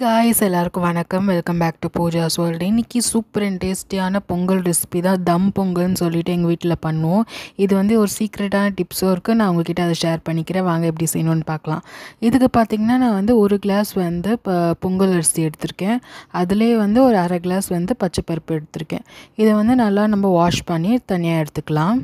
Guys எல்லாருக்கும் வணக்கம். Welcome back to Pooja's world. இன்றைக்கி சூப்பர் அண்ட் டேஸ்டியான பொங்கல் ரெசிபி தான் தம் பொங்கல்னு சொல்லிட்டு எங்கள் வீட்டில் பண்ணுவோம். இது வந்து ஒரு சீக்ரெட்டான டிப்ஸும் இருக்குது. நான் உங்ககிட்ட அதை ஷேர் பண்ணிக்கிறேன். வாங்க எப்படி செய்யணும்னு பார்க்கலாம். இதுக்கு பார்த்திங்கன்னா நான் வந்து ஒரு கிளாஸ் வந்து பொங்கல் அரிசி எடுத்திருக்கேன். அதிலே வந்து ஒரு அரை கிளாஸ் வந்து பச்சைப்பருப்பு எடுத்திருக்கேன். இதை வந்து நல்லா நம்ம வாஷ் பண்ணி தனியாக எடுத்துக்கலாம்.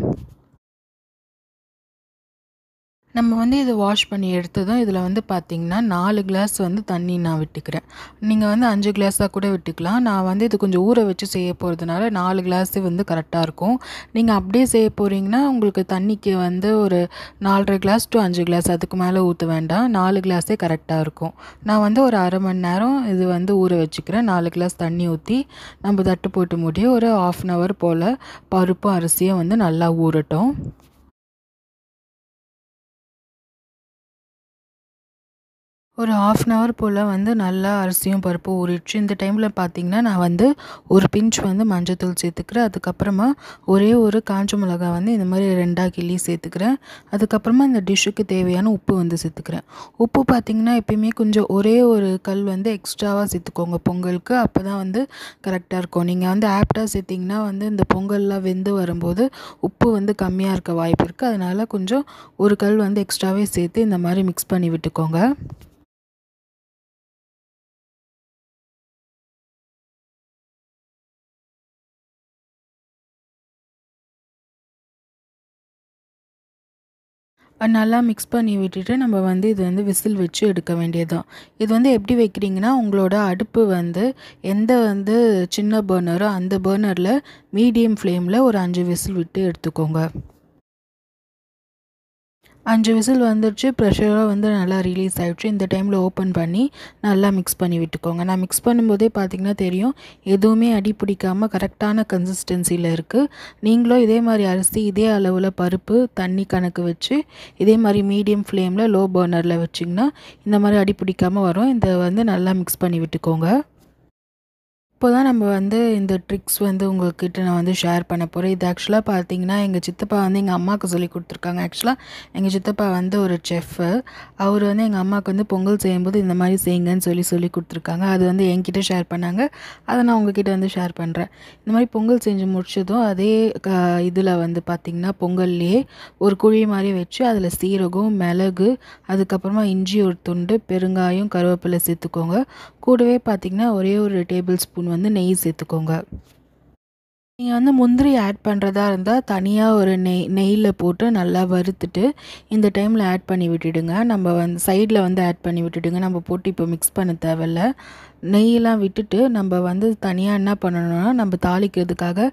நம்ம வந்து இதை வாஷ் பண்ணி எடுத்ததும் இதில் வந்து பார்த்திங்கன்னா 4 கிளாஸ் வந்து தண்ணி நான் விட்டுக்கிறேன். நீங்கள் வந்து 5 கிளாஸாக கூட விட்டுக்கலாம். நான் வந்து இது கொஞ்சம் ஊற வச்சு செய்ய போகிறதுனால 4 கிளாஸு வந்து கரெக்டாக இருக்கும். நீங்கள் அப்படியே செய்ய போகிறீங்கன்னா உங்களுக்கு தண்ணிக்கு வந்து ஒரு 4.5 கிளாஸ் டு 5 கிளாஸ், அதுக்கு மேலே ஊற்ற வேண்டாம். 4 கிளாஸே கரெக்டாக இருக்கும். நான் வந்து ஒரு அரை மணி நேரம் இது வந்து ஊற வச்சுக்கிறேன். 4 கிளாஸ் தண்ணி ஊற்றி நம்ம தட்டு போட்டு மூடி ஒரு 1/2 hour போல் பருப்பும் அரிசியும் வந்து நல்லா ஊறட்டும். ஒரு 1/2 hour போல் வந்து நல்லா அரிசியும் பருப்பும் ஊறிடுச்சு. இந்த டைமில் பார்த்திங்கன்னா நான் வந்து ஒரு பிஞ்ச் வந்து மஞ்சத்தூள் சேர்த்துக்கிறேன். அதுக்கப்புறமா ஒரே ஒரு காஞ்ச மிளகா வந்து இந்த மாதிரி 2ஆக கிள்ளி சேர்த்துக்கிறேன். அதுக்கப்புறமா இந்த டிஷ்ஷுக்கு தேவையான உப்பு வந்து சேர்த்துக்கிறேன். உப்பு பார்த்திங்கன்னா எப்பயுமே கொஞ்சம் ஒரே ஒரு கல் வந்து எக்ஸ்ட்ராவாக சேர்த்துக்கோங்க பொங்கலுக்கு. அப்போ தான் வந்து கரெக்டாக இருக்கும். நீங்கள் வந்து ஆப்டாக சேர்த்திங்கன்னா வந்து இந்த பொங்கல்லாம் வெந்து வரும்போது உப்பு வந்து கம்மியாக இருக்க வாய்ப்பு இருக்குது. அதனால் கொஞ்சம் ஒரு கல் வந்து எக்ஸ்ட்ராவே சேர்த்து இந்த மாதிரி மிக்ஸ் பண்ணி விட்டுக்கோங்க. நல்லா மிக்ஸ் பண்ணி விட்டுட்டு நம்ம வந்து இது வந்து விசில் வச்சு எடுக்க வேண்டியதுதான். இது வந்து எப்படி வைக்கிறீங்கன்னா, உங்களோட அடுப்பு வந்து எந்த வந்து சின்ன பர்னரோ அந்த பர்னரில் மீடியம் ஃப்ளேமில் ஒரு 5 விசில் விட்டு எடுத்துக்கோங்க. 5 விசில் வந்துடுச்சு. ப்ரெஷராக வந்து நல்லா ரிலீஸ் ஆகிடுச்சு. இந்த டைமில் ஓப்பன் பண்ணி நல்லா மிக்ஸ் பண்ணி விட்டுக்கோங்க. நான் மிக்ஸ் பண்ணும்போதே பார்த்திங்கன்னா தெரியும், எதுவுமே அடி பிடிக்காமல் கரெக்டான கன்சிஸ்டன்சியில் இருக்குது. நீங்களும் இதே மாதிரி அரிசி இதே அளவில் பருப்பு தண்ணி கணக்கு வச்சு இதே மாதிரி மீடியம் ஃப்ளேமில் லோ பர்னரில் வச்சிங்கன்னா இந்த மாதிரி அடி பிடிக்காமல் வரும். இதை வந்து நல்லா மிக்ஸ் பண்ணி விட்டுக்கோங்க. இப்போ தான் நம்ம வந்து இந்த ட்ரிக்ஸ் வந்து உங்கள்கிட்ட நான் வந்து ஷேர் பண்ண போகிறேன். இது ஆக்சுவலாக பார்த்தீங்கன்னா எங்கள் சித்தப்பா வந்து எங்கள் அம்மாவுக்கு சொல்லி கொடுத்துருக்காங்க. ஆக்சுவலாக எங்கள் சித்தப்பா வந்து ஒரு செஃப்பு. அவர் வந்து எங்கள் அம்மாவுக்கு வந்து பொங்கல் செய்யும்போது இந்த மாதிரி செய்யுங்கன்னு சொல்லி கொடுத்துருக்காங்க. அது வந்து என்கிட்ட ஷேர் பண்ணாங்க. அதை நான் உங்ககிட்ட வந்து ஷேர் பண்ணுறேன். இந்த மாதிரி பொங்கல் செஞ்சு முடிச்சதும் அதே இதில் வந்து பார்த்திங்கன்னா பொங்கல்லையே ஒரு குழி மாதிரி வச்சு அதில் சீரகம், மிளகு, அதுக்கப்புறமா இஞ்சி ஒரு துண்டு, பெருங்காயம், கருவேப்பிலை சேர்த்துக்கோங்க. கூடவே பார்த்திங்கன்னா ஒரே ஒரு டேபிள் ஸ்பூன் வந்து நெய் சேர்த்துக்கோங்க. நீங்கள் வந்து முந்திரி ஆட் பண்ணுறதா இருந்தால் தனியாக ஒரு நெய்யில் போட்டு நல்லா வறுத்துட்டு இந்த டைமில் ஆட் பண்ணி விட்டுடுங்க. நம்ம வந்து சைடில் வந்து ஆட் பண்ணி விட்டுடுங்க. நம்ம போட்டு இப்போ மிக்ஸ் பண்ண தேவையில்ல. நெய்யெல்லாம் விட்டுட்டு நம்ம வந்து தனியாக என்ன பண்ணணும்னா, நம்ம தாளிக்கிறதுக்காக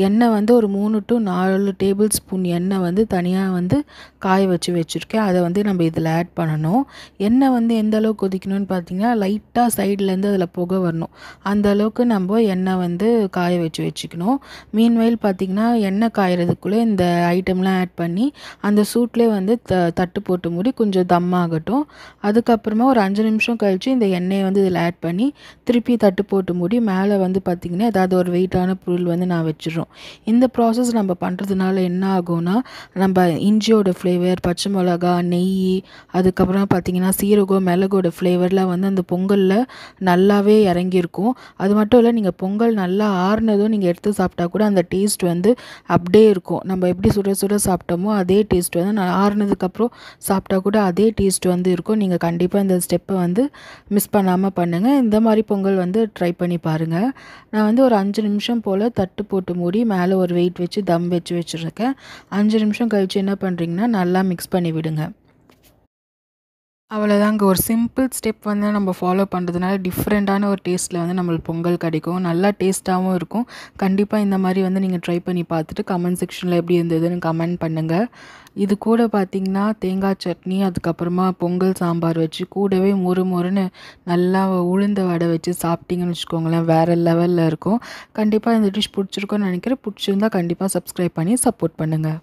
எண்ணெய் வந்து ஒரு 3 to 4 டேபிள் ஸ்பூன் எண்ணெய் வந்து தனியாக வந்து காய வச்சுருக்கேன். அதை வந்து நம்ம இதில் ஆட் பண்ணணும். எண்ணெய் வந்து எந்த அளவுக்கு கொதிக்கணும்னு பார்த்தீங்கன்னா, லைட்டாக சைட்லேருந்து அதில் புகை வரணும். அந்த அளவுக்கு நம்ம எண்ணெய் வந்து காய வச்சுக்கணும். மீன்வெயில் பார்த்திங்கன்னா எண்ணெய் காயறதுக்குள்ளே இந்த ஐட்டம்லாம் ஆட் பண்ணி அந்த சூட்லேயே வந்து தட்டு போட்டு மூடி கொஞ்சம் தம் ஆகட்டும். அதுக்கப்புறமா ஒரு 5 நிமிஷம் கழித்து இந்த எண்ணெயை வந்து இதில் ஆட் பண்ணி திருப்பி தட்டு போட்டு மூடி மேலே வந்து பார்த்திங்கன்னா ஏதாவது ஒரு வெயிட்டான பொருள் வந்து நான் வச்சிடுறோம். இந்த ப்ராசஸ் நம்ம பண்ணுறதுனால என்ன ஆகும்னா, நம்ம இஞ்சியோட ஃப்ளேவர், பச்சை மிளகா, நெய், அதுக்கப்புறம் பார்த்திங்கன்னா சீரகம், மிளகோட ஃப்ளேவர்லாம் வந்து அந்த பொங்கலில் நல்லாவே இறங்கியிருக்கும். அது மட்டும் இல்லை, நீங்கள் பொங்கல் நல்லா ஆறுனதும் நீங்கள் எடுத்து சாப்பிட்டா கூட அந்த டேஸ்ட் வந்து அப்படியே இருக்கும். நம்ம எப்படி சுட சுட சாப்பிட்டோமோ அதே டேஸ்ட் வந்து நான் ஆறுனதுக்கப்புறம் சாப்பிட்டா கூட அதே டேஸ்ட் வந்து இருக்கும். நீங்கள் கண்டிப்பாக இந்த ஸ்டெப்பை வந்து மிஸ் பண்ணாமல் பண்ணுங்கள். இந்த மாதிரி பொங்கல் வந்து ட்ரை பண்ணி பாருங்கள். நான் வந்து ஒரு 5 நிமிஷம் போல் தட்டு போட்டு மூடி மேலே ஒரு வெயிட் வச்சு தம் வச்சுருக்கேன். 5 நிமிஷம் கழித்து என்ன பண்ணுறீங்கன்னா நல்லா மிக்ஸ் பண்ணி விடுங்க. அவ்வளோதாங்க. ஒரு சிம்பிள் ஸ்டெப் வந்து நம்ம ஃபாலோ பண்ணுறதுனால டிஃப்ரெண்ட்டான ஒரு டேஸ்ட்டில் வந்து நம்மளுக்கு பொங்கல் கிடைக்கும். நல்லா டேஸ்ட்டாகவும் இருக்கும். கண்டிப்பாக இந்த மாதிரி வந்து நீங்கள் ட்ரை பண்ணி பார்த்துட்டு கமெண்ட் செக்ஷனில் எப்படி இருந்ததுன்னு கமெண்ட் பண்ணுங்கள். இது கூட பார்த்திங்கன்னா தேங்காய் சட்னி, அதுக்கப்புறமா பொங்கல் சாம்பார் வச்சு கூடவே மொறுன்னு நல்லா உளுந்த வடை வச்சு சாப்பிட்டிங்கன்னு வச்சுக்கோங்களேன், வேறு லெவலில் இருக்கும். கண்டிப்பாக இந்த டிஷ் பிடிச்சிருக்குன்னு நினைக்கிறேன். பிடிச்சிருந்தா கண்டிப்பாக சப்ஸ்கிரைப் பண்ணி சப்போர்ட் பண்ணுங்கள்.